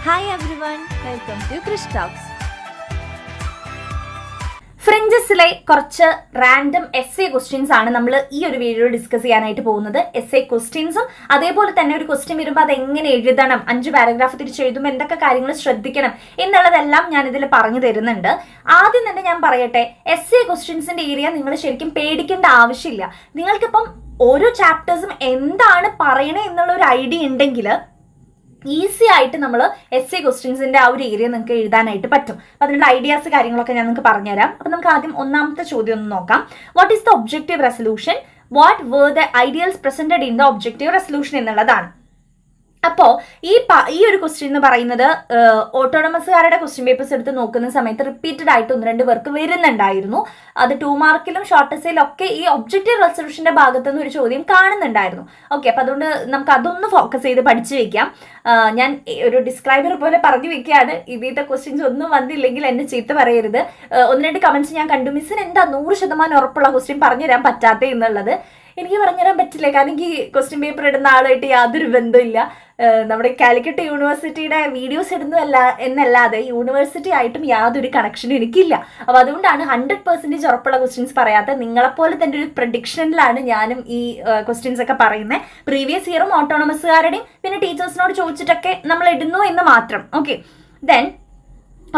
Hi everyone, welcome to Krish talks. ഫ്രിഞ്ചസിലെ കുറച്ച് random S A questions ആണ് നമ്മൾ ഈ ഒരു വീഡിയോയിൽ ഡിസ്കസ് ചെയ്യാനായിട്ട് പോകുന്നത്. എസ് എ ക്വസ്റ്റ്യൻസും അതേപോലെ തന്നെ ഒരു ക്വസ്റ്റ്യൻ വരുമ്പോൾ അത് എങ്ങനെ എഴുതണം, 5 പാരഗ്രാഫ് തിരിച്ചെഴുതുമ്പോൾ എന്തൊക്കെ കാര്യങ്ങൾ ശ്രദ്ധിക്കണം എന്നുള്ളതെല്ലാം ഞാൻ ഇതിൽ പറഞ്ഞു തരുന്നുണ്ട്. ആദ്യം തന്നെ ഞാൻ പറയട്ടെ, എസ് എ ക്വസ്റ്റ്യൻസിന്റെ ഏരിയ നിങ്ങൾ ശരിക്കും പേടിക്കേണ്ട ആവശ്യമില്ല. നിങ്ങൾക്കിപ്പം ഓരോ ചാപ്റ്റേഴ്സും എന്താണ് പറയണേ എന്നുള്ള ഒരു ഐഡിയ ഉണ്ടെങ്കിൽ ഈസി ആയിട്ട് നമ്മൾ എസ് എ ക്വസ്റ്റ്യൻസിന്റെ ആ ഒരു ഏരിയ നിങ്ങൾക്ക് എഴുതാനായിട്ട് പറ്റും. അപ്പൊ അതിനുള്ള ഐഡിയാസ് കാര്യങ്ങളൊക്കെ ഞാൻ നിങ്ങൾക്ക് പറഞ്ഞുതരാം. അപ്പൊ നമുക്ക് ആദ്യം ഒന്നാമത്തെ ചോദ്യം ഒന്ന് നോക്കാം. What is the objective resolution? What were the ideals presented in the objective resolution എന്നുള്ളതാണ്. അപ്പോൾ ഈ ഒരു ക്വസ്റ്റ്യൻ എന്ന് പറയുന്നത് ഓട്ടോണമസുകാരുടെ ക്വസ്റ്റ്യൻ പേപ്പേഴ്സ് എടുത്ത് നോക്കുന്ന സമയത്ത് റിപ്പീറ്റഡ് ആയിട്ട് 1-2 പേർക്ക് വരുന്നുണ്ടായിരുന്നു. അത് 2 മാർക്കിലും ഷോർട്ട് എസ്സേയിലും ഒക്കെ ഈ ഒബ്ജക്റ്റീവ് റെസൊല്യൂഷന്റെ ഭാഗത്തു നിന്ന് ഒരു ചോദ്യം കാണുന്നുണ്ടായിരുന്നു. ഓക്കെ, അപ്പൊ അതുകൊണ്ട് നമുക്ക് അതൊന്ന് ഫോക്കസ് ചെയ്ത് പഠിച്ചു വെക്കാം. ഞാൻ ഒരു ഡിസ്ക്രൈബർ പോലെ പറഞ്ഞു വെക്കുകയാണ്. ഇതിന്റെ ക്വസ്റ്റ്യൻസ് ഒന്നും വന്നില്ലെങ്കിൽ എന്നെ ചീത്ത പറയരുത്. 1-2 കമന്റ്സ് ഞാൻ കണ്ടു, മിസ്സിന് എന്താ 100% ഉറപ്പുള്ള ക്വസ്റ്റ്യൻ പറഞ്ഞുതരാൻ പറ്റാത്തേ എന്നുള്ളത്. എനിക്ക് പറഞ്ഞുതരാൻ പറ്റില്ല, കാരണം എനിക്ക് ക്വസ്റ്റ്യൻ പേപ്പർ ഇടുന്ന ആളായിട്ട് യാതൊരു ബന്ധമില്ല. നമ്മുടെ കാലിക്കറ്റ് യൂണിവേഴ്സിറ്റിയുടെ വീഡിയോസ് ഇടുന്നതല്ല എന്നല്ലാതെ യൂണിവേഴ്സിറ്റി ആയിട്ടും യാതൊരു കണക്ഷനും എനിക്കില്ല. അപ്പോൾ അതുകൊണ്ടാണ് 100% ഉറപ്പുള്ള ക്വസ്റ്റ്യൻസ് പറയാത്ത. നിങ്ങളെപ്പോലെ തന്നെ ഒരു പ്രഡിക്ഷനിലാണ് ഞാനും ഈ ക്വസ്റ്റ്യൻസ് ഒക്കെ പറയുന്നത്. പ്രീവിയസ് ഇയറും ഓട്ടോണമസുകാരുടെയും പിന്നെ ടീച്ചേഴ്സിനോട് ചോദിച്ചിട്ടൊക്കെ നമ്മൾ ഇടുന്നു എന്ന് മാത്രം. ഓക്കെ, ദെൻ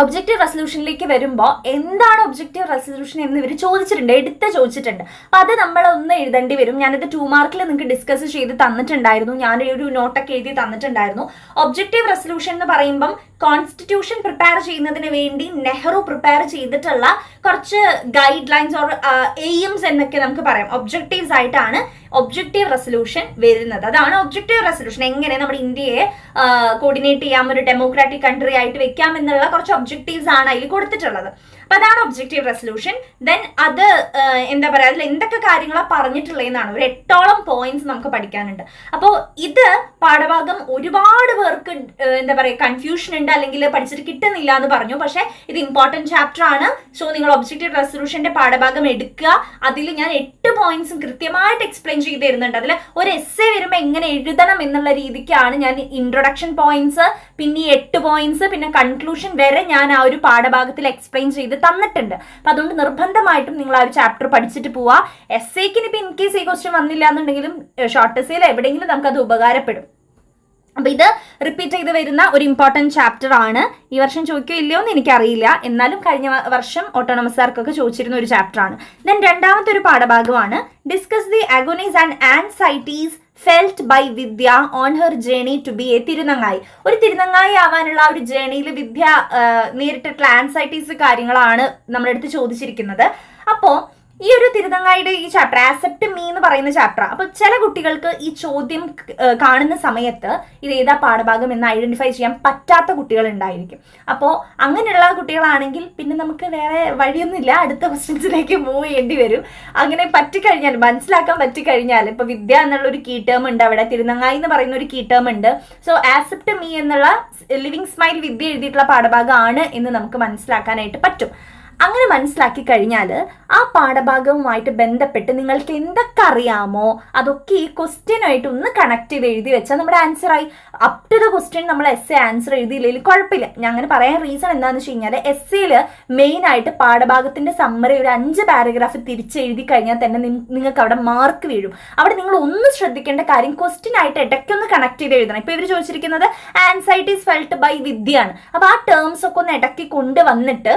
ഒബ്ജക്റ്റീവ് റെസൊല്യൂഷനിലേക്ക് വരുമ്പോൾ എന്താണ് ഒബ്ജക്റ്റീവ് റെസൊല്യൂഷൻ എന്ന് ഇവർ ചോദിച്ചിട്ടുണ്ട്. അപ്പൊ അത് നമ്മൾ ഒന്ന് എഴുതേണ്ടി വരും. ഞാനിത് 2 മാർക്കിൽ നിങ്ങൾക്ക് ഡിസ്കസ് ചെയ്ത് തന്നിട്ടുണ്ടായിരുന്നു. ഞാൻ ഒരു നോട്ടൊക്കെ എഴുതി തന്നിട്ടുണ്ടായിരുന്നു. ഒബ്ജക്റ്റീവ് റെസൊല്യൂഷൻ എന്ന് പറയുമ്പം കോൺസ്റ്റിറ്റ്യൂഷൻ പ്രിപ്പയർ ചെയ്യുന്നതിന് വേണ്ടി നെഹ്റു പ്രിപ്പയർ ചെയ്തിട്ടുള്ള കുറച്ച് ഗൈഡ് ലൈൻസ് ഓർ എയിംസ് എന്നൊക്കെ നമുക്ക് പറയാം. ഒബ്ജക്റ്റീവ്സ് ആയിട്ടാണ് ഒബ്ജക്റ്റീവ് റെസൊല്യൂഷൻ വരുന്നത്. അതാണ് ഒബ്ജക്റ്റീവ് റെസൊല്യൂഷൻ. എങ്ങനെ നമ്മുടെ ഇന്ത്യയെ കോർഡിനേറ്റ് ചെയ്യാം, ഒരു ഡെമോക്രാറ്റിക് കൺട്രി ആയിട്ട് വെക്കാം എന്നുള്ള കുറച്ച് ഒബ്ജക്റ്റീവ്സ് ആണ് അതിൽ കൊടുത്തിട്ടുള്ളത്. അപ്പൊ അതാണ് ഒബ്ജക്റ്റീവ് റെസൊല്യൂഷൻ. ദെൻ അത് എന്താ പറയാ, അതിൽ എന്തൊക്കെ കാര്യങ്ങളാണ് പറഞ്ഞിട്ടുള്ളതെന്നാണ്. ഒരു 8ഓളം പോയിന്റ്സ് നമുക്ക് പഠിക്കാനുണ്ട്. അപ്പോൾ ഇത് പാഠഭാഗം ഒരുപാട് പേർക്ക് എന്താ പറയാ കൺഫ്യൂഷൻ ഉണ്ട്, അല്ലെങ്കിൽ പഠിച്ചിട്ട് കിട്ടുന്നില്ല എന്ന് പറഞ്ഞു. പക്ഷെ ഇത് ഇമ്പോർട്ടന്റ് ചാപ്റ്റർ ആണ്. സോ നിങ്ങൾ ഒബ്ജക്റ്റീവ് റെസൊല്യൂഷന്റെ പാഠഭാഗം എടുക്കുക. അതിൽ ഞാൻ 8 പോയിന്റ്സും കൃത്യമായിട്ട് എക്സ്പ്ലെയിൻ ചെയ്ത് തരുന്നുണ്ട്. അതിൽ ഒരു എസ്സേ വരുമ്പോൾ എങ്ങനെ എഴുതണം എന്നുള്ള രീതിക്കാണ് ഞാൻ ഇൻട്രൊഡക്ഷൻ പോയിന്റ്സ്, പിന്നെ 8 പോയിന്റ്സ്, പിന്നെ കൺക്ലൂഷൻ വരെ ഞാൻ ആ ഒരു പാഠഭാഗത്തിൽ എക്സ്പ്ലെയിൻ ചെയ്ത് തന്നിട്ടുണ്ട്. അപ്പൊ അതുകൊണ്ട് നിർബന്ധമായിട്ടും നിങ്ങൾ ആ ഒരു ചാപ്റ്റർ പഠിച്ചിട്ട് പോവാ. എസ്സേക്കിന് ഇപ്പൊ ഇൻ കേസ് ഈ ക്വസ്റ്റ്യൻ വന്നില്ല എന്നുണ്ടെങ്കിലും ഷോർട്ട് എസ്സേയിൽ എവിടെയെങ്കിലും നമുക്കത് ഉപകാരപ്പെടും. അപ്പൊ ഇത് റിപ്പീറ്റ് ചെയ്ത് വരുന്ന ഒരു ഇമ്പോർട്ടന്റ് ചാപ്റ്റർ ആണ്. ഈ വർഷം ചോദിക്കോ ഇല്ലയോ എന്ന് എനിക്കറിയില്ല, എന്നാലും കഴിഞ്ഞ വർഷം ഓട്ടോണമസുകാർക്കൊക്കെ ചോദിച്ചിരുന്ന ഒരു ചാപ്റ്റർ ആണ്. ദെൻ രണ്ടാമത്തെ ഒരു പാഠഭാഗമാണ് discuss the agonies and anxieties felt by Vidya on her journey to be a തിരുനങ്ങായി. ഒരു തിരുനങ്ങായി ആവാനുള്ള ആ ഒരു ജേണിയിൽ വിദ്യ നേരിട്ടിട്ടുള്ള ആൻസൈറ്റീസ് കാര്യങ്ങളാണ് നമ്മുടെ അടുത്ത് ചോദിച്ചിരിക്കുന്നത്. അപ്പോൾ ഈ ഒരു തിരുനങ്ങായിയുടെ ഈ ചാപ്റ്റർ ആക്സെപ്റ്റ് മീ എന്ന് പറയുന്ന ചാപ്റ്റർ. അപ്പൊ ചില കുട്ടികൾക്ക് ഈ ചോദ്യം കാണുന്ന സമയത്ത് ഇത് ഏതാ പാഠഭാഗം എന്ന് ഐഡന്റിഫൈ ചെയ്യാൻ പറ്റാത്ത കുട്ടികൾ ഉണ്ടായിരിക്കും. അപ്പോൾ അങ്ങനെയുള്ള കുട്ടികളാണെങ്കിൽ പിന്നെ നമുക്ക് വേറെ വഴിയൊന്നുമില്ല, അടുത്ത ക്വസ്റ്റ്യൻസിലേക്ക് മൂവ് ചെയ്യേണ്ടി വരും. അങ്ങനെ പറ്റിക്കഴിഞ്ഞാൽ, മനസ്സിലാക്കാൻ പറ്റിക്കഴിഞ്ഞാൽ, ഇപ്പൊ വിദ്യ എന്നുള്ള ഒരു കീ ടേം ഉണ്ട് അവിടെ, തിരുനങ്ങായി എന്ന് പറയുന്ന ഒരു കീ ടേം ഉണ്ട്. സോ ആക്സെപ്റ്റ് മീ എന്നുള്ള ലിവിങ് സ്മൈൽ വിദ്യ എഴുതിയിട്ടുള്ള പാഠഭാഗമാണ് എന്ന് നമുക്ക് മനസ്സിലാക്കാനായിട്ട് പറ്റും. അങ്ങനെ മനസ്സിലാക്കി കഴിഞ്ഞാൽ ആ പാഠഭാഗവുമായിട്ട് ബന്ധപ്പെട്ട് നിങ്ങൾക്ക് എന്തൊക്കെ അറിയാമോ അതൊക്കെ ഈ ക്വസ്റ്റ്യനായിട്ട് ഒന്ന് കണക്ട് ചെയ്ത് എഴുതി വെച്ചാൽ നമ്മുടെ ആൻസറായി. അപ് ടു ദ ക്വസ്റ്റ്യൻ നമ്മൾ എസ് എ ആൻസർ എഴുതിയില്ലെങ്കിൽ കുഴപ്പമില്ല. ഞാൻ അങ്ങനെ പറയാൻ റീസൺ എന്താണെന്ന് വെച്ച് കഴിഞ്ഞാൽ എസ്സേയിൽ മെയിൻ ആയിട്ട് പാഠഭാഗത്തിന്റെ സമ്മറി ഒരു 5 പാരഗ്രാഫ് തിരിച്ചെഴുതി കഴിഞ്ഞാൽ തന്നെ നിങ്ങൾക്ക് അവിടെ മാർക്ക് വീഴും. അവിടെ നിങ്ങൾ ഒന്ന് ശ്രദ്ധിക്കേണ്ട കാര്യം ക്വസ്റ്റ്യൻ ആയിട്ട് ഇടയ്ക്കൊന്ന് കണക്ട് ചെയ്ത് എഴുതണം. ഇപ്പൊ ഇവർ ചോദിച്ചിരിക്കുന്നത് ആൻസൈറ്റീസ് ഫെൽറ്റ് ബൈ വിദ്യയാണ്. അപ്പൊ ആ ടേംസ് ഒക്കെ ഒന്ന് ഇടയ്ക്ക് കൊണ്ടുവന്നിട്ട്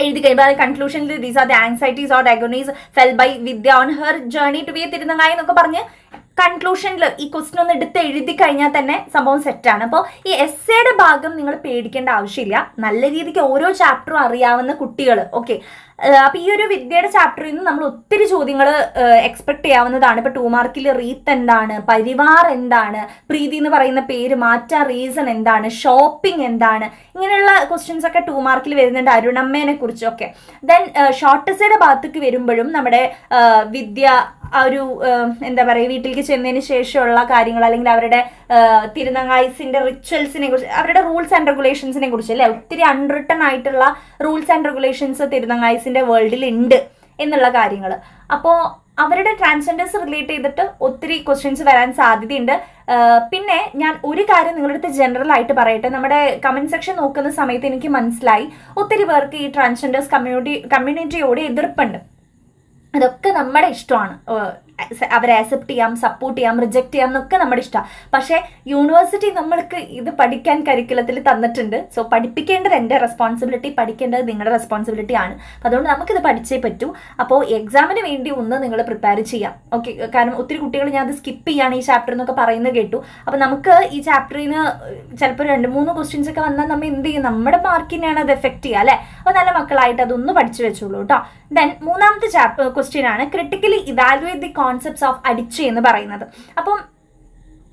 എഴുതി കഴിയുമ്പോൾ കൺക്ലൂഷനിൽ these are the anxieties or agonies felt by Vidya on her journey to be a തിരുനങ്ങായി എന്നൊക്കെ പറഞ്ഞ് കൺക്ലൂഷനിൽ ഈ ക്വസ്റ്റ്യൻ ഒന്ന് എടുത്ത് എഴുതി കഴിഞ്ഞാൽ തന്നെ സംഭവം സെറ്റാണ്. അപ്പോൾ ഈ എസ്സേയുടെ ഭാഗം നിങ്ങൾ പേടിക്കേണ്ട ആവശ്യമില്ല. നല്ല രീതിക്ക് ഓരോ ചാപ്റ്ററും അറിയാവുന്ന കുട്ടികൾ, ഓക്കെ. അപ്പൊ ഈ ഒരു വിദ്യയുടെ ചാപ്റ്ററിൽ നിന്ന് നമ്മൾ ഒത്തിരി ചോദ്യങ്ങൾ എക്സ്പെക്ട് ചെയ്യാവുന്നതാണ്. ഇപ്പൊ 2 മാർക്കിൽ റീത്ത് എന്താണ്, പരിവാർ എന്താണ്, പ്രീതി എന്ന് പറയുന്ന പേര് മാറ്റാ റീസൺ എന്താണ്, ഷോപ്പിംഗ് എന്താണ്, ഇങ്ങനെയുള്ള ക്വസ്റ്റ്യൻസ് ഒക്കെ 2 മാർക്കിൽ വരുന്നുണ്ട്. അരുണമ്മേനെ കുറിച്ചൊക്കെ. ദെൻ ഷോർട്ട് എസ്സേയുടെ ഭാഗത്തേക്ക് വരുമ്പോഴും നമ്മുടെ വിദ്യ ആ ഒരു എന്താ പറയുക വീട്ടിലേക്ക് ചെന്നതിന് ശേഷമുള്ള കാര്യങ്ങൾ, അല്ലെങ്കിൽ അവരുടെ തിരുനങ്ങായിസിന്റെ റിച്വൽസിനെ കുറിച്ച്, അവരുടെ റൂൾസ് ആൻഡ് റെഗുലേഷൻസിനെ കുറിച്ച് അല്ലെ, ഒത്തിരി അൺറിട്ടൺ ആയിട്ടുള്ള റൂൾസ് ആൻഡ് റെഗുലേഷൻസ് തിരുനങ്ങായിസിന്റെ വേൾഡിൽ ഉണ്ട് എന്നുള്ള കാര്യങ്ങൾ. അപ്പോൾ അവരുടെ ട്രാൻസ്ജെൻഡേഴ്സ് റിലേറ്റ് ചെയ്തിട്ട് ഒത്തിരി ക്വസ്റ്റ്യൻസ് വരാൻ സാധ്യതയുണ്ട്. പിന്നെ ഞാൻ ഒരു കാര്യം നിങ്ങളുടെ അടുത്ത് ജനറൽ ആയിട്ട് പറയട്ടെ. നമ്മുടെ കമന്റ് സെക്ഷൻ നോക്കുന്ന സമയത്ത് എനിക്ക് മനസ്സിലായി ഒത്തിരി പേർക്ക് ഈ ട്രാൻസ്ജെൻഡേഴ്സ് കമ്മ്യൂണിറ്റിയോട് എതിർപ്പുണ്ട്. അതൊക്കെ നമ്മുടെ ഇഷ്ടമാണ്. അവരെ ആക്സെപ്റ്റ് ചെയ്യാം, സപ്പോർട്ട് ചെയ്യാം, റിജക്റ്റ് ചെയ്യാം എന്നൊക്കെ നമ്മുടെ ഇഷ്ടമാണ്. പക്ഷേ യൂണിവേഴ്സിറ്റി നമ്മൾക്ക് ഇത് പഠിക്കാൻ കരിക്കുലത്തിൽ തന്നിട്ടുണ്ട്. സോ പഠിപ്പിക്കേണ്ടത് എൻ്റെ റെസ്പോൺസിബിലിറ്റി, പഠിക്കേണ്ടത് നിങ്ങളുടെ റെസ്പോൺസിബിലിറ്റി ആണ്. അപ്പോൾ അതുകൊണ്ട് നമുക്കിത് പഠിച്ചേ പറ്റൂ. അപ്പോൾ എക്സാമിന് വേണ്ടി ഒന്ന് നിങ്ങൾ പ്രിപ്പയർ ചെയ്യാം. ഓക്കെ, കാരണം ഒത്തിരി കുട്ടികൾ ഞാൻ അത് സ്കിപ്പ് ചെയ്യാണ് ഈ ചാപ്റ്റർ എന്നൊക്കെ പറയുന്നത് കേട്ടു. അപ്പോൾ നമുക്ക് ഈ ചാപ്റ്ററിന് ചിലപ്പോൾ 2-3 ക്വസ്റ്റ്യൻസ് ഒക്കെ വന്നാൽ നമ്മൾ എന്ത് ചെയ്യും, നമ്മുടെ മാർക്കിനെയാണ് അത് എഫക്റ്റ് ചെയ്യുക അല്ലേ. അപ്പോൾ നല്ല മക്കളായിട്ട് അതൊന്ന് പഠിച്ചു വെച്ചോളൂ കേട്ടോ. ദെൻ മൂന്നാമത്തെ ക്വസ്റ്റ്യൻ ആണ് critically evaluate the concepts of Adichie എന്ന് പറയുന്നത്. അപ്പം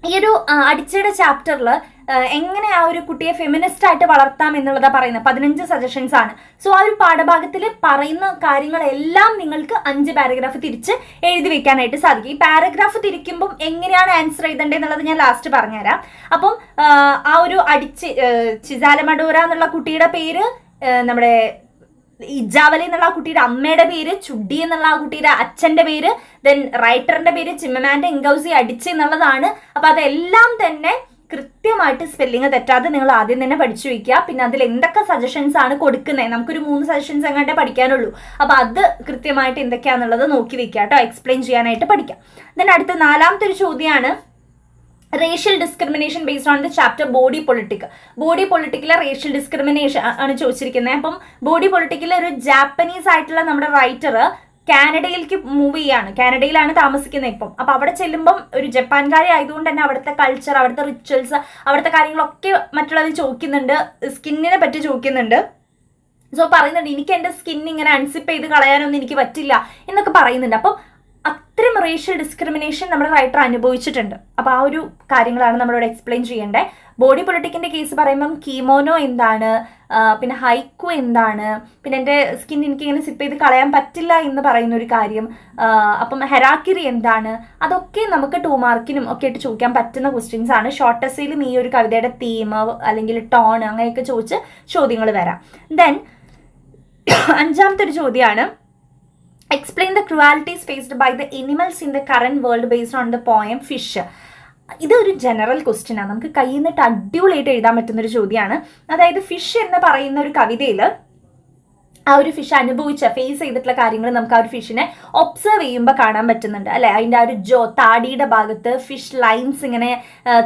ഈ ഒരു അഡിച്ചയുടെ ചാപ്റ്ററിൽ എങ്ങനെ ആ ഒരു കുട്ടിയെ ഫെമിനിസ്റ്റ് ആയിട്ട് വളർത്താം എന്നുള്ളതാണ് പറയുന്നത്. 15 സജഷൻസ് ആണ്. സോ ആ ഒരു പാഠഭാഗത്തിൽ പറയുന്ന കാര്യങ്ങളെല്ലാം നിങ്ങൾക്ക് 5 പാരഗ്രാഫ് തിരിച്ച് എഴുതി വെക്കാനായിട്ട് സാധിക്കും. ഈ പാരഗ്രാഫ് തിരിക്കുമ്പം എങ്ങനെയാണ് ആൻസർ എഴുതേണ്ടത് എന്നുള്ളത് ഞാൻ ലാസ്റ്റ് പറഞ്ഞുതരാം. അപ്പം ആ ഒരു ചിസാലമഡോര എന്നുള്ള കുട്ടിയുടെ പേര് നമ്മുടെ ഇജാവലി എന്നുള്ള ആ കുട്ടിയുടെ അമ്മയുടെ പേര്, ചുഡി എന്നുള്ള ആ കുട്ടിയുടെ അച്ഛന്റെ പേര്, ദെൻ റൈറ്ററിന്റെ പേര് ചിമ്മമാൻഡെ ഇങ്കൗസി അഡിച്ച എന്നുള്ളതാണ്. അപ്പൊ അതെല്ലാം തന്നെ കൃത്യമായിട്ട് സ്പെല്ലിങ് തെറ്റാതെ നിങ്ങൾ ആദ്യം തന്നെ പഠിച്ചു വയ്ക്കുക. പിന്നെ അതിൽ എന്തൊക്കെ സജഷൻസ് ആണ് കൊടുക്കുന്നത്, നമുക്കൊരു 3 സജഷൻസ് എങ്ങാണ്ടേ പഠിക്കാനുള്ളൂ. അപ്പൊ അത് കൃത്യമായിട്ട് എന്തൊക്കെയാണെന്നുള്ളത് നോക്കി വെക്കുക കേട്ടോ, എക്സ്പ്ലെയിൻ ചെയ്യാനായിട്ട് പഠിക്കാം. ദെൻ അടുത്ത 4ാമത്തെ ഒരു ചോദ്യമാണ് racial discrimination based on the chapter body politic. Body പൊളിറ്റിക്കിലെ റേഷ്യൽ ഡിസ്ക്രിമിനേഷൻ ആണ് ചോദിച്ചിരിക്കുന്നത്. അപ്പം ബോഡി പൊളിറ്റിക്കിലെ ഒരു ജാപ്പനീസ് ആയിട്ടുള്ള നമ്മുടെ റൈറ്റർ കാനഡയിലേക്ക് മൂവ് ചെയ്യാണ്. കാനഡയിലാണ് താമസിക്കുന്നത് ഇപ്പം. അപ്പൊ അവിടെ ചെല്ലുമ്പം ഒരു ജപ്പാൻകാരി ആയതുകൊണ്ട് തന്നെ അവിടുത്തെ കൾച്ചർ, അവിടുത്തെ റിച്വൽസ്, അവിടുത്തെ കാര്യങ്ങളൊക്കെ മറ്റുള്ളവർ ചോദിക്കുന്നുണ്ട്. സ്കിന്നിനെ പറ്റി ചോദിക്കുന്നുണ്ട്. സോ പറയുന്നുണ്ട് എനിക്ക് എൻ്റെ സ്കിൻ ഇങ്ങനെ അൺസിപ്പ് ചെയ്ത് കളയാനൊന്നും എനിക്ക് പറ്റില്ല എന്നൊക്കെ പറയുന്നുണ്ട്. അപ്പം അത്രയും റേഷ്യൽ ഡിസ്ക്രിമിനേഷൻ നമ്മുടെ റൈറ്റർ അനുഭവിച്ചിട്ടുണ്ട്. അപ്പോൾ ആ ഒരു കാര്യങ്ങളാണ് നമ്മളോട് എക്സ്പ്ലെയിൻ ചെയ്യേണ്ടത്. ബോഡി പൊളിറ്റിക്കിൻ്റെ കേസ് പറയുമ്പം കീമോനോ എന്താണ്, പിന്നെ ഹൈക്കു എന്താണ്, പിന്നെ എൻ്റെ സ്കിൻ എനിക്കിങ്ങനെ സിപ്പ് ചെയ്ത് കളയാൻ പറ്റില്ല എന്ന് പറയുന്ന ഒരു കാര്യം, അപ്പം ഹെറാക്കിറി എന്താണ്, അതൊക്കെ നമുക്ക് 2 മാർക്കിനും ഒക്കെ ആയിട്ട് ചോദിക്കാൻ പറ്റുന്ന ക്വസ്റ്റ്യൻസ് ആണ്. ഷോർട്ട് എസ്സേയിലും ഈ ഒരു കവിതയുടെ തീം അല്ലെങ്കിൽ ടോൺ അങ്ങനെയൊക്കെ ചോദിച്ച് ചോദ്യങ്ങൾ വരാം. ദെൻ 5ാമത്തെ ഒരു ചോദ്യമാണ് explain the cruelties faced by the animals in the current world based on the poem fish. ഇതൊരു ജനറൽ ക്വസ്റ്റ്യൻ ആണ്, നമുക്ക് കയ്യിൽ നിന്നിട്ട് അടിപൊളിയായിട്ട് എഴുതാൻ പറ്റുന്നൊരു ചോദ്യമാണ്. അതായത് ഫിഷ് എന്ന് പറയുന്ന ഒരു കവിതയിൽ ആ ഒരു ഫിഷ് ഫേസ് ചെയ്തിട്ടുള്ള കാര്യങ്ങൾ നമുക്ക് ആ ഒരു ഫിഷിനെ ഒബ്സർവ് ചെയ്യുമ്പോൾ കാണാൻ പറ്റുന്നുണ്ട് അല്ലെ. അതിൻ്റെ ആ ഒരു താടിയുടെ ഭാഗത്ത് ഫിഷ് ലൈൻസ് ഇങ്ങനെ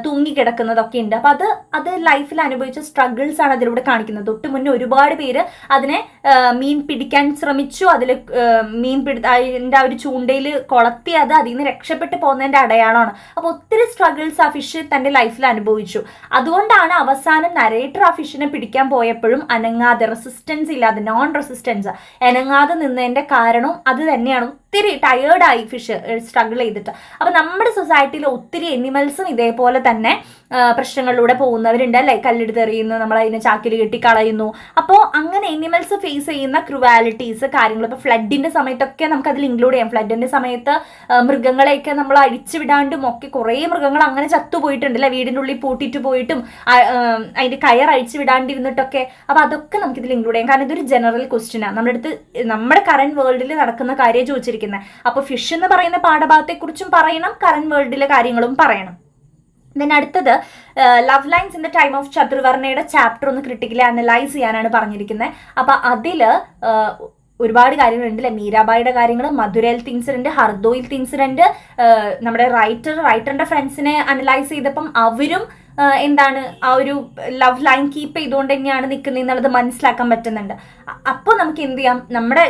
തൂങ്ങിക്കിടക്കുന്നതൊക്കെ ഉണ്ട്. അപ്പം അത് ലൈഫിൽ അനുഭവിച്ച സ്ട്രഗിൾസ് ആണ് അതിലൂടെ കാണിക്കുന്നത്. തൊട്ട് മുന്നേ ഒരുപാട് പേര് അതിനെ മീൻ പിടിക്കാൻ ശ്രമിച്ചു, അതിൽ അതിൻ്റെ ആ ഒരു ചൂണ്ടയിൽ കൊളത്തി അതിൽ നിന്ന് രക്ഷപ്പെട്ട് പോകുന്നതിൻ്റെ അടയാളമാണ്. അപ്പോൾ ഒത്തിരി സ്ട്രഗിൾസ് ആ ഫിഷ് തൻ്റെ ലൈഫിൽ അനുഭവിച്ചു. അതുകൊണ്ടാണ് അവസാനം നരേറ്റർ ആ ഫിഷിനെ പിടിക്കാൻ പോയപ്പോഴും അനങ്ങാതെ, റെസിസ്റ്റൻസ് ഇല്ലാതെ, നോൺ റെസിസ്റ്റൻസ് അനങ്ങാതെ നിന്നതിന്റെ കാരണം അത് തന്നെയാണ്. ഒത്തിരി ടയേർഡായി ഫിഷ് സ്ട്രഗിൾ ചെയ്തിട്ട്. അപ്പൊ നമ്മുടെ സൊസൈറ്റിയിൽ ഒത്തിരി എനിമൽസും ഇതേപോലെ തന്നെ പ്രശ്നങ്ങളിലൂടെ പോകുന്നവരുണ്ട് അല്ലെ. കല്ലെടുത്ത് എറിയുന്നു, നമ്മൾ അതിനെ ചാക്കിൽ കെട്ടി കളയുന്നു. അപ്പോൾ അങ്ങനെ എനിമൽസ് ഫേസ് ചെയ്യുന്ന ക്രുവാലിറ്റീസ് കാര്യങ്ങൾ ഇപ്പോൾ ഫ്ലഡിന്റെ സമയത്തൊക്കെ നമുക്ക് അതിൽ ഇൻക്ലൂഡ് ചെയ്യാം. ഫ്ലഡിന്റെ സമയത്ത് മൃഗങ്ങളെയൊക്കെ നമ്മൾ അഴിച്ചു വിടാണ്ടും ഒക്കെ കുറേ മൃഗങ്ങൾ അങ്ങനെ ചത്തുപോയിട്ടുണ്ട് അല്ലെ, വീടിൻ്റെ ഉള്ളിൽ പൂട്ടിയിട്ട് പോയിട്ടും അതിന്റെ കയർ അഴിച്ചു വിടാണ്ടിരുന്നിട്ടൊക്കെ. അപ്പൊ അതൊക്കെ നമുക്ക് ഇതിൽ ഇൻക്ലൂഡ് ചെയ്യാം. കാരണം ഇതൊരു ജനറൽ ക്വസ്റ്റ്യൻ ആണ്, നമ്മുടെ അടുത്ത് നമ്മുടെ കറന്റ് വേൾഡിൽ നടക്കുന്ന കാര്യം ചോദിച്ചിരിക്കുന്നത്. അപ്പൊ ഫിഷ് എന്ന് പറയുന്ന പാഠഭാഗത്തെ കുറിച്ചും പറയണം, കറന്റ് വേൾഡിലെ കാര്യങ്ങളും പറയണം. ദെൻ അടുത്തത് love lines in the time of ചതുർവർണ്ണയുടെ ചാപ്റ്റർ ഒന്ന് ക്രിട്ടിക്കലി അനലൈസ് ചെയ്യാനാണ് പറഞ്ഞിരിക്കുന്നത്. അപ്പൊ അതില് ഒരുപാട് കാര്യങ്ങളുണ്ട് അല്ലെ. മീരാബായിയുടെ കാര്യങ്ങൾ, മധുരയിലത്തെ ഇൻസിഡന്റ്, ഹർദോയിലത്തെ ഇൻസിഡന്റ്, നമ്മുടെ റൈറ്ററിന്റെ ഫ്രണ്ട്സിനെ അനലൈസ് ചെയ്തപ്പം അവരും എന്താണ് ആ ഒരു ലവ് ലൈൻ കീപ്പ് ചെയ്തുകൊണ്ട് തന്നെയാണ് നിൽക്കുന്നത് എന്നുള്ളത് മനസ്സിലാക്കാൻ പറ്റുന്നുണ്ട്. അപ്പോൾ നമുക്ക് എന്ത് ചെയ്യാം, നമ്മുടെ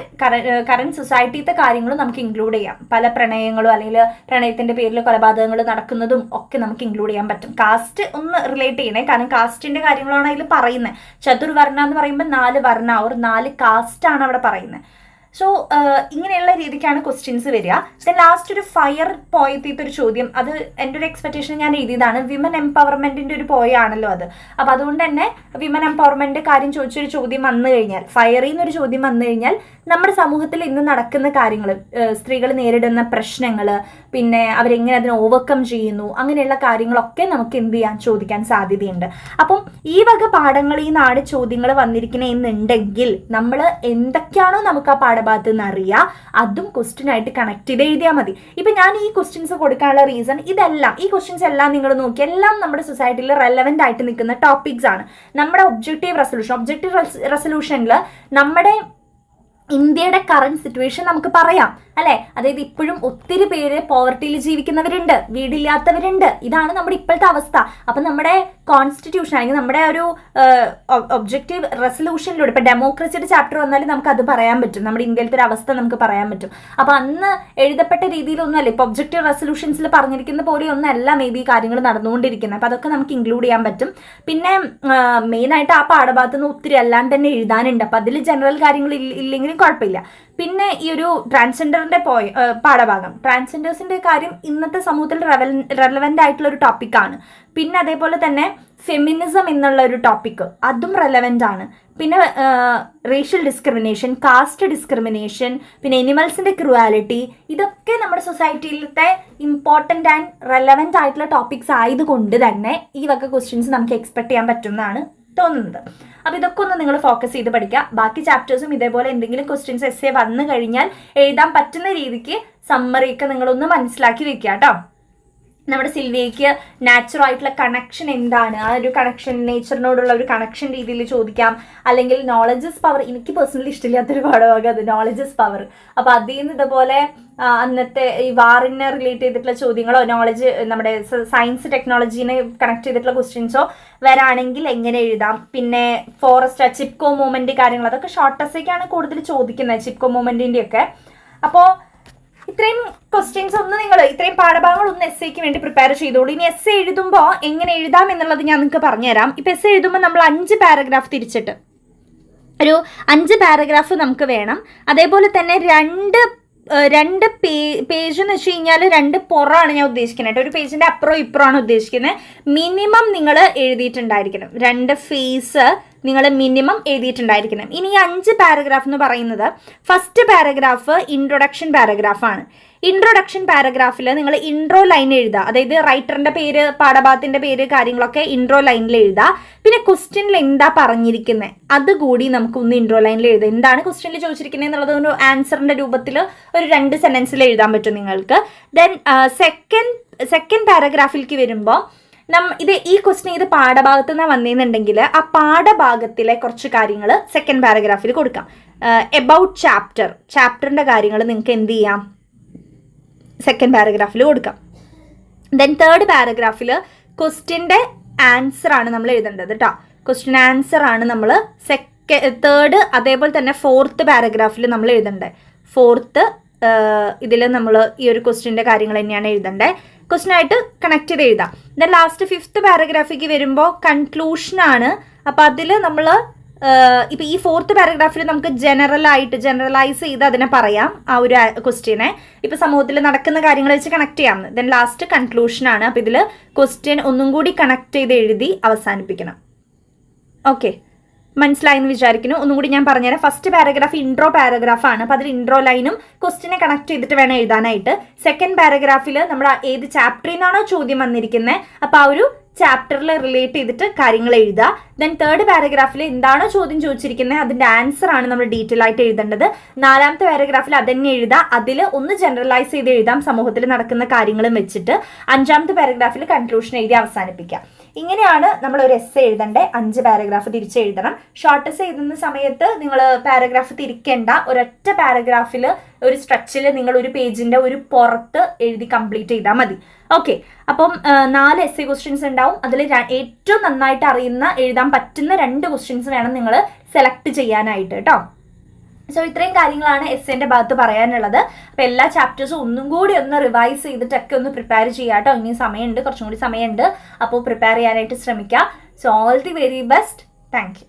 കറന്റ് സൊസൈറ്റിത്തെ കാര്യങ്ങളും നമുക്ക് ഇൻക്ലൂഡ് ചെയ്യാം. പല പ്രണയങ്ങളും അല്ലെങ്കിൽ പ്രണയത്തിന്റെ പേരിൽ കൊലപാതകങ്ങൾ നടക്കുന്നതും ഒക്കെ നമുക്ക് ഇൻക്ലൂഡ് ചെയ്യാൻ പറ്റും. കാസ്റ്റ് ഒന്ന് റിലേറ്റ് ചെയ്യണേ, കാരണം കാസ്റ്റിന്റെ കാര്യങ്ങളാണ് അതിൽ പറയുന്നത്. ചതുർവർണ്ണ എന്ന് പറയുമ്പോൾ 4 വർണ്ണ, ഒരു 4 കാസ്റ്റ് ആണ് അവിടെ പറയുന്നത്. സോ ഇങ്ങനെയുള്ള രീതിക്കാണ് ക്വസ്റ്റ്യൻസ് വരിക. ദെൻ ലാസ്റ്റ് ഒരു ഫയർ പോയത്തിത്തെ ഒരു ചോദ്യം, അത് എൻ്റെ ഒരു എക്സ്പെക്ടേഷൻ ഞാൻ എഴുതിയതാണ്. വിമൻ എംപവർമെന്റിന്റെ ഒരു പോയാണല്ലോ അത്. അപ്പൊ അതുകൊണ്ട് തന്നെ വിമൻ എംപവർമെന്റ് കാര്യം ചോദിച്ചൊരു ചോദ്യം വന്നു കഴിഞ്ഞാൽ, ഫയറിൽ നിന്നൊരു ചോദ്യം വന്നു കഴിഞ്ഞാൽ നമ്മുടെ സമൂഹത്തിൽ ഇന്ന് നടക്കുന്ന കാര്യങ്ങൾ, സ്ത്രീകൾ നേരിടുന്ന പ്രശ്നങ്ങൾ, പിന്നെ അവരെങ്ങനെ അതിനെ ഓവർകം ചെയ്യുന്നു, അങ്ങനെയുള്ള കാര്യങ്ങളൊക്കെ നമുക്ക് എന്ത് ചെയ്യാൻ ചോദിക്കാൻ സാധ്യതയുണ്ട്. അപ്പം ഈ വക പാഠങ്ങൾ ഈ നാട് ചോദ്യങ്ങൾ വന്നിരിക്കണമെന്നുണ്ടെങ്കിൽ നമ്മൾ എന്തൊക്കെയാണോ നമുക്ക് ആ പാഠഭാഗത്ത് നിന്ന് അറിയാം അതും ക്വസ്റ്റ്യൻ ആയിട്ട് കണക്ട് ചെയ്ത് എഴുതിയാൽ മതി. ഇപ്പൊ ഞാൻ ഈ ക്വസ്റ്റ്യൻസ് കൊടുക്കാനുള്ള റീസൺ ഇതെല്ലാം, ഈ ക്വസ്റ്റ്യൻസ് എല്ലാം നിങ്ങൾ നോക്കി എല്ലാം നമ്മുടെ സൊസൈറ്റിയിൽ റെലവെന്റ് ആയിട്ട് നിൽക്കുന്ന ടോപ്പിക്സ് ആണ്. നമ്മുടെ ഒബ്ജക്റ്റീവ് റെസൊല്യൂഷനിൽ നമ്മുടെ ഇന്ത്യയുടെ കറന്റ് സിറ്റുവേഷൻ നമുക്ക് പറയാം അല്ലെ. അതായത് ഇപ്പോഴും ഒത്തിരി പേര് പോവർട്ടിയിൽ ജീവിക്കുന്നവരുണ്ട്, വീടില്ലാത്തവരുണ്ട്. ഇതാണ് നമ്മുടെ ഇപ്പോഴത്തെ അവസ്ഥ. അപ്പൊ നമ്മുടെ കോൺസ്റ്റിറ്റ്യൂഷൻ അല്ലെങ്കിൽ നമ്മുടെ ഒരു ഒബ്ജക്റ്റീവ് റെസൊല്യൂഷനിലൂടെ ഇപ്പൊ ഡെമോക്രസിയുടെ ചാപ്റ്റർ വന്നാലും നമുക്ക് അത് പറയാൻ പറ്റും, നമ്മുടെ ഇന്ത്യയിലത്തെ ഒരു അവസ്ഥ നമുക്ക് പറയാൻ പറ്റും. അപ്പൊ അന്ന് എഴുതപ്പെട്ട രീതിയിലൊന്നുമല്ല, ഇപ്പൊ ഒബ്ജക്റ്റീവ് റെസൊല്യൂഷൻസിൽ പറഞ്ഞിരിക്കുന്ന പോലെയൊന്നല്ല മേ ബി കാര്യങ്ങൾ നടന്നുകൊണ്ടിരിക്കുന്നത്. അപ്പൊ അതൊക്കെ നമുക്ക് ഇൻക്ലൂഡ് ചെയ്യാൻ പറ്റും. പിന്നെ മെയിനായിട്ട് ആ പാഠഭാഗത്ത് നിന്ന് ഒത്തിരി അല്ലാണ്ട് തന്നെ എഴുതാനുണ്ട്. അപ്പൊ അതിൽ ജനറൽ കാര്യങ്ങൾ ഇല്ലെങ്കിലും കുഴപ്പമില്ല. പിന്നെ ഈ ഒരു ട്രാൻസ്ജെൻഡറിന്റെ പാഠഭാഗം, ട്രാൻസ്ജെൻഡേഴ്സിന്റെ കാര്യം ഇന്നത്തെ സമൂഹത്തിൽ റെലവെന്റ് ആയിട്ടുള്ള ഒരു ടോപ്പിക്കാണ്. പിന്നെ അതേപോലെ തന്നെ ഫെമിനിസം എന്നുള്ള ഒരു ടോപ്പിക്ക് അതും റെലവെന്റ് ആണ്. പിന്നെ റേഷ്യൽ ഡിസ്ക്രിമിനേഷൻ, കാസ്റ്റ് ഡിസ്ക്രിമിനേഷൻ, പിന്നെ എനിമൽസിന്റെ ക്രൂവാലിറ്റി, ഇതൊക്കെ നമ്മുടെ സൊസൈറ്റിയിലത്തെ ഇമ്പോർട്ടൻ്റ് ആൻഡ് റെലവെന്റ് ആയിട്ടുള്ള ടോപ്പിക്സ് ആയതുകൊണ്ട് തന്നെ ഈ വക ക്വസ്റ്റ്യൻസ് നമുക്ക് എക്സ്പെക്ട് ചെയ്യാൻ പറ്റുമെന്നാണ് തോന്നുന്നത്. അപ്പൊ ഇതൊക്കെ ഒന്ന് നിങ്ങൾ ഫോക്കസ് ചെയ്ത് പഠിക്കുക. ബാക്കി ചാപ്റ്റേഴ്സും ഇതേപോലെ എന്തെങ്കിലും ക്വസ്റ്റ്യൻസ് എസ്സേ വന്നു കഴിഞ്ഞാൽ എഴുതാൻ പറ്റുന്ന രീതിക്ക് സമ്മറിയൊക്കെ നിങ്ങളൊന്ന് മനസ്സിലാക്കി വെക്കുക കേട്ടോ. നമ്മുടെ സിൽവിയയ്ക്ക് നാച്ചുറൽ ആയിട്ടുള്ള കണക്ഷൻ എന്താണ്, ആ ഒരു കണക്ഷൻ, നേച്ചറിനോടുള്ള ഒരു കണക്ഷൻ രീതിയിൽ ചോദിക്കാം. അല്ലെങ്കിൽ നോളജ് ഇസ് പവർ, എനിക്ക് പേഴ്സണലി ഇഷ്ടമില്ലാത്തൊരു പാഠഭാഗം അത്, നോളജ് ഇസ് പവർ. അപ്പൊ അതിൽ നിന്ന് ഇതുപോലെ അന്നത്തെ ഈ വാറിനെ റിലേറ്റ് ചെയ്തിട്ടുള്ള ചോദ്യങ്ങളോ നോളജ് നമ്മുടെ സയൻസ് ടെക്നോളജീനെ കണക്ട് ചെയ്തിട്ടുള്ള ക്വസ്റ്റ്യൻസോ വരാണെങ്കിൽ എങ്ങനെ എഴുതാം. പിന്നെ ഫോറസ്റ്റ് ചിപ്കോ മൂവ്മെന്റ് കാര്യങ്ങൾ, അതൊക്കെ ഷോർട്ട് എസ്സേക്കാണ് കൂടുതൽ ചോദിക്കുന്നത്, ചിപ്കോ മൂവ്മെന്റിന്റെ ഒക്കെ. അപ്പോൾ ഇത്രയും ക്വസ്റ്റ്യൻസ് ഒന്ന് നിങ്ങൾ ഇത്രയും പാഠഭാഗങ്ങൾ ഒന്ന് എസ്സേക്ക് വേണ്ടി പ്രിപ്പയർ ചെയ്തോളൂ. ഇനി എസ്സേ എഴുതുമ്പോൾ എങ്ങനെ എഴുതാം എന്നുള്ളത് ഞാൻ നിങ്ങൾക്ക് പറഞ്ഞുതരാം. ഇപ്പൊ എസ്സേ എഴുതുമ്പോൾ നമ്മൾ 5 പാരഗ്രാഫ് തിരിച്ചിട്ട് ഒരു 5 പാരഗ്രാഫ് നമുക്ക് വേണം. അതേപോലെ തന്നെ രണ്ട് പേജ് എന്ന് വെച്ച് കഴിഞ്ഞാൽ 2 പുറമാണ് ഞാൻ ഉദ്ദേശിക്കുന്നത്. ഒരു പേജിന്റെ അപ്പുറം ഇപ്പുറമാണ് ഉദ്ദേശിക്കുന്നത്. മിനിമം നിങ്ങൾ എഴുതിയിട്ടുണ്ടായിരിക്കണം, 2 ഫേസ് നിങ്ങൾ മിനിമം എഴുതിയിട്ടുണ്ടായിരിക്കണം. ഇനി ഈ 5 പാരഗ്രാഫ് എന്ന് പറയുന്നത് ഫസ്റ്റ് പാരഗ്രാഫ് ഇൻട്രൊഡക്ഷൻ പാരഗ്രാഫാണ്. ഇൻട്രൊഡക്ഷൻ പാരഗ്രാഫിൽ നിങ്ങൾ ഇൻട്രോ ലൈൻ എഴുതുക. അതായത് റൈറ്ററിന്റെ പേര്, പാഠഭാഗത്തിന്റെ പേര്, കാര്യങ്ങളൊക്കെ ഇൻട്രോ ലൈനിൽ എഴുതുക. പിന്നെ ക്വസ്റ്റ്യനിൽ എന്താ പറഞ്ഞിരിക്കുന്നത് അതുകൂടി നമുക്ക് ഒന്ന് ഇൻട്രോ ലൈനിൽ എഴുതുക. എന്താണ് ക്വസ്റ്റ്യനിൽ ചോദിച്ചിരിക്കുന്നത് എന്നുള്ളത് ഒരു ആൻസറിന്റെ രൂപത്തിൽ ഒരു 2 സെന്റൻസിൽ എഴുതാൻ പറ്റും നിങ്ങൾക്ക്. ദെൻ സെക്കൻഡ് പാരഗ്രാഫിലേക്ക് വരുമ്പോൾ ഈ ക്വസ്റ്റ്യൻ ഇത് പാഠഭാഗത്ത് നിന്ന് വന്നേന്നുണ്ടെങ്കിൽ ആ പാഠഭാഗത്തിലെ കുറച്ച് കാര്യങ്ങൾ സെക്കൻഡ് പാരഗ്രാഫിൽ കൊടുക്കാം. എബൌട്ട് ചാപ്റ്ററിന്റെ കാര്യങ്ങൾ നിങ്ങൾക്ക് എന്ത് ചെയ്യാം, സെക്കൻഡ് പാരഗ്രാഫിൽ കൊടുക്കാം. ദെൻ തേർഡ് പാരഗ്രാഫിൽ ക്വസ്റ്റ്യൻ്റെ ആൻസർ ആണ് നമ്മൾ എഴുതേണ്ടത് കേട്ടോ. ക്വസ്റ്റ്യൻ ആൻസർ ആണ് നമ്മൾ തേർഡ്. അതേപോലെ തന്നെ ഫോർത്ത് പാരഗ്രാഫിൽ നമ്മൾ എഴുതേണ്ടത്. ഫോർത്ത് ഇതിൽ നമ്മൾ ഈ ഒരു ക്വസ്റ്റ്യൻ്റെ കാര്യങ്ങൾ തന്നെയാണ് എഴുതേണ്ടത്. ക്വസ്റ്റ്യനായിട്ട് കണക്ട് ചെയ്ത് എഴുതാം. ദെൻ ലാസ്റ്റ് 5th പാരഗ്രാഫിലേക്ക് വരുമ്പോൾ കൺക്ലൂഷനാണ്. അപ്പോൾ അതിൽ നമ്മൾ ഇപ്പം ഈ 4th പാരഗ്രാഫിൽ നമുക്ക് ജനറലൈസ് ചെയ്ത് അതിനെ പറയാം, ആ ഒരു ക്വസ്റ്റ്യനെ ഇപ്പം സമൂഹത്തിൽ നടക്കുന്ന കാര്യങ്ങൾ വെച്ച് കണക്ട് ചെയ്യാമെന്ന്. ദെൻ ലാസ്റ്റ് കൺക്ലൂഷനാണ്. അപ്പം ഇതിൽ ക്വസ്റ്റ്യൻ ഒന്നും കൂടി കണക്ട് ചെയ്ത് എഴുതി അവസാനിപ്പിക്കണം. ഓക്കെ, മനസ്സിലായെന്ന് വിചാരിക്കുന്നു. ഒന്നും കൂടി ഞാൻ പറഞ്ഞുതരാം. ഫസ്റ്റ് പാരഗ്രാഫ് ഇൻട്രോ പാരഗ്രാഫാണ്. അപ്പോൾ അതിൽ ഇൻട്രോ ലൈനും ക്വസ്റ്റ്യനെ കണക്ട് ചെയ്തിട്ട് വേണം എഴുതാനായിട്ട്. സെക്കൻഡ് പാരഗ്രാഫിൽ നമ്മൾ ഏത് ചാപ്റ്ററിൽ നിന്നാണോ ചോദ്യം വന്നിരിക്കുന്നത് അപ്പോൾ ആ ഒരു ചാപ്റ്ററിൽ റിലേറ്റ് ചെയ്തിട്ട് കാര്യങ്ങൾ എഴുതുക. ദെൻ തേർഡ് പാരഗ്രാഫിൽ എന്താണോ ചോദ്യം ചോദിച്ചിരിക്കുന്നത് അതിൻ്റെ ആൻസർ ആണ് നമ്മൾ ഡീറ്റെയിൽ ആയിട്ട് എഴുതേണ്ടത്. 4ാമത്തെ പാരഗ്രാഫിൽ അതന്നെ എഴുതുക. അതിൽ ഒന്ന് ജനറലൈസ് ചെയ്ത് എഴുതാം സമൂഹത്തിൽ നടക്കുന്ന കാര്യങ്ങളും വെച്ചിട്ട്. 5ാമത്തെ പാരഗ്രാഫിൽ കൺക്ലൂഷൻ എഴുതി അവസാനിപ്പിക്കുക. ഇങ്ങനെയാണ് നമ്മൾ ഒരു എസ്സേ എഴുതേണ്ടത്. 5 പാരഗ്രാഫ് തിരിച്ച് എഴുതണം. ഷോർട്ട് എസ്സേ എഴുതുന്ന സമയത്ത് നിങ്ങൾ പാരഗ്രാഫ് തിരിക്കേണ്ട, ഒരൊറ്റ പാരഗ്രാഫിൽ ഒരു സ്ട്രെച്ചിൽ നിങ്ങൾ ഒരു പേജിന്റെ ഒരു പുറത്ത് എഴുതി കംപ്ലീറ്റ് ചെയ്താൽ മതി. ഓക്കെ, അപ്പം 4 എസ്സേ ക്വസ്റ്റ്യൻസ് ഉണ്ടാവും. അതിൽ ഏറ്റവും നന്നായിട്ട് അറിയുന്ന എഴുതാൻ പറ്റുന്ന 2 ക്വസ്റ്റ്യൻസ് വേണം നിങ്ങൾ സെലക്ട് ചെയ്യാനായിട്ട് കേട്ടോ. സോ ഇത്രയും കാര്യങ്ങളാണ് എസ്സേന്റെ ഭാഗത്ത് പറയാനുള്ളത്. അപ്പൊ എല്ലാ ചാപ്റ്റേഴ്സും ഒന്നും കൂടി ഒന്ന് റിവൈസ് ചെയ്തിട്ടൊക്കെ ഒന്ന് പ്രിപ്പയർ ചെയ്യാം കേട്ടോ. ഇനി സമയമുണ്ട്, കുറച്ചും കൂടി സമയമുണ്ട്. അപ്പോൾ പ്രിപ്പയർ ചെയ്യാനായിട്ട് ശ്രമിക്കുക. So all the very best. Thank you.